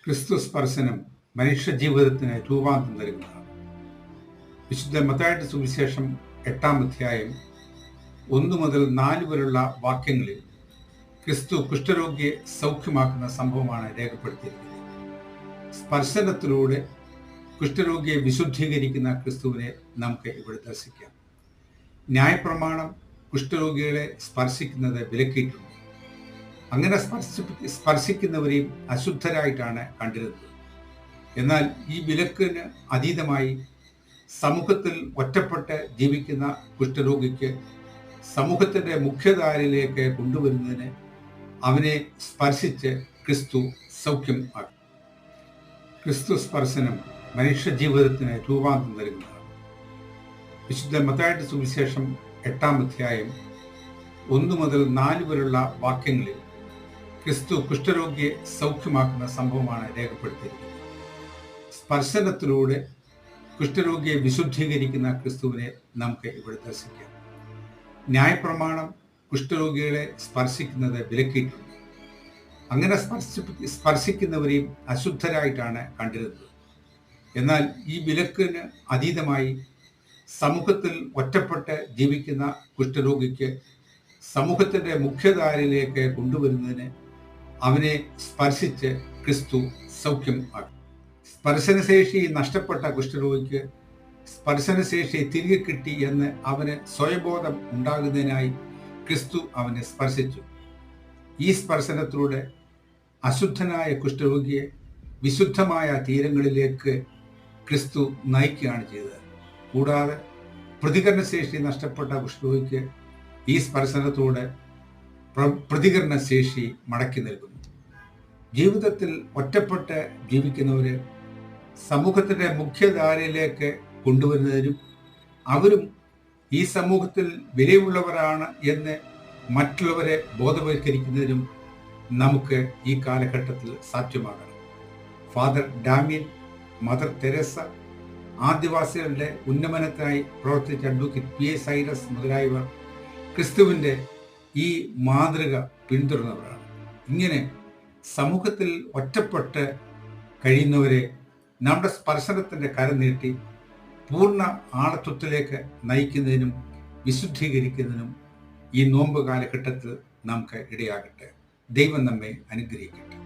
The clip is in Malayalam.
ക്രിസ്തു സ്പർശനം മനുഷ്യ ജീവിതത്തിന് രൂപാന്തരം നൽകുന്നതാണ്. വിശുദ്ധ മത്തായിയുടെ സുവിശേഷം 8-ാം അധ്യായം 1 മുതൽ 4 വരെയുള്ള വാക്യങ്ങളിൽ ക്രിസ്തു കുഷ്ഠരോഗിയെ സൗഖ്യമാക്കുന്ന സംഭവമാണ് രേഖപ്പെടുത്തിയിരിക്കുന്നത്. സ്പർശനത്തിലൂടെ കുഷ്ഠരോഗിയെ വിശുദ്ധീകരിക്കുന്ന ക്രിസ്തുവിനെ നമുക്ക് ഇവിടെ ദർശിക്കാം. ന്യായപ്രമാണം കുഷ്ഠരോഗികളെ സ്പർശിക്കുന്നത് വിലക്കിയിട്ടുണ്ട്. അങ്ങനെ സ്പർശിക്കുന്നവരെയും അശുദ്ധരായിട്ടാണ് കണ്ടിരുന്നത്. എന്നാൽ ഈ വിലക്കിന് അതീതമായി സമൂഹത്തിൽ ഒറ്റപ്പെട്ട് ജീവിക്കുന്ന കുഷ്ഠരോഗിക്ക് സമൂഹത്തിൻ്റെ മുഖ്യധാരയിലേക്ക് കൊണ്ടുവരുന്നതിന് അവനെ സ്പർശിച്ച് ക്രിസ്തു സൗഖ്യം ആക്കി. ക്രിസ്തു സ്പർശനം മനുഷ്യ ജീവിതത്തിന് രൂപാന്തരം നൽകുന്നതാണ്. വിശുദ്ധ മത്തായിയുടെ സുവിശേഷം 8-ാം അധ്യായം 1 മുതൽ 4 വരെയുള്ള വാക്യങ്ങളിൽ ക്രിസ്തു കുഷ്ഠരോഗിയെ സൗഖ്യമാക്കുന്ന സംഭവമാണ് രേഖപ്പെടുത്തിയിരിക്കുന്നത്. സ്പർശനത്തിലൂടെ കുഷ്ഠരോഗിയെ വിശുദ്ധീകരിക്കുന്ന ക്രിസ്തുവിനെ നമുക്ക് ഇവിടെ ദർശിക്കാം. ന്യായപ്രമാണം കുഷ്ഠരോഗികളെ സ്പർശിക്കുന്നത് വിലക്കിയിട്ടുണ്ട്. അങ്ങനെ സ്പർശിക്കുന്നവരെയും അശുദ്ധരായിട്ടാണ് കണ്ടിരുന്നത്. എന്നാൽ ഈ വിലക്കിന് അതീതമായി സമൂഹത്തിൽ ഒറ്റപ്പെട്ട് ജീവിക്കുന്ന കുഷ്ഠരോഗിക്ക് സമൂഹത്തിൻ്റെ മുഖ്യധാരയിലേക്ക് കൊണ്ടുവരുന്നതിന് അവനെ സ്പർശിച്ച് ക്രിസ്തു സൗഖ്യം ആക്കി. സ്പർശനശേഷി നഷ്ടപ്പെട്ട കുഷ്ഠരോഗിക്ക് സ്പർശനശേഷി തിരികെ കിട്ടി എന്ന് അവന് സ്വയബോധം ഉണ്ടാകുന്നതിനായി ക്രിസ്തു അവനെ സ്പർശിച്ചു. ഈ സ്പർശനത്തിലൂടെ അശുദ്ധനായ കുഷ്ഠരോഗിയെ വിശുദ്ധമായ തീരങ്ങളിലേക്ക് ക്രിസ്തു നയിക്കുകയാണ് ചെയ്തത്. കൂടാതെ പ്രതികരണശേഷി നഷ്ടപ്പെട്ട കുഷ്ഠരോഗിക്ക് ഈ സ്പർശനത്തോടെ പ്രതികരണശേഷി മടക്കി നൽകുന്നു. ജീവിതത്തിൽ ഒറ്റപ്പെട്ട് ജീവിക്കുന്നവരെ സമൂഹത്തിൻ്റെ മുഖ്യധാരയിലേക്ക് കൊണ്ടുവരുന്നതിനും അവരും ഈ സമൂഹത്തിൽ വിലയുള്ളവരാണ് എന്ന് മറ്റുള്ളവരെ ബോധവൽക്കരിക്കുന്നതിനും നമുക്ക് ഈ കാലഘട്ടത്തിൽ സാധ്യമാകണം. ഫാദർ ഡാമിയൻ, മദർ തെരേസ, ആദിവാസികളുടെ ഉന്നമനത്തിനായി പ്രവർത്തിച്ച അഡ്വക്കേറ്റ് പി എ സൈറസ് മുതലായവർ ക്രിസ്തുവിൻ്റെ ഈ മാതൃക പിന്തുടർന്നവരാണ്. ഇങ്ങനെ സമൂഹത്തിൽ ഒറ്റപ്പെട്ട് കഴിയുന്നവരെ നമ്മുടെ സ്പർശനത്തിൻ്റെ കരം നീട്ടി പൂർണ്ണ ആളത്വത്തിലേക്ക് നയിക്കുന്നതിനും വിശുദ്ധീകരിക്കുന്നതിനും ഈ നോമ്പ് കാലഘട്ടത്തിൽ നമുക്ക് ഇടയാകട്ടെ. ദൈവം നമ്മെ അനുഗ്രഹിക്കട്ടെ.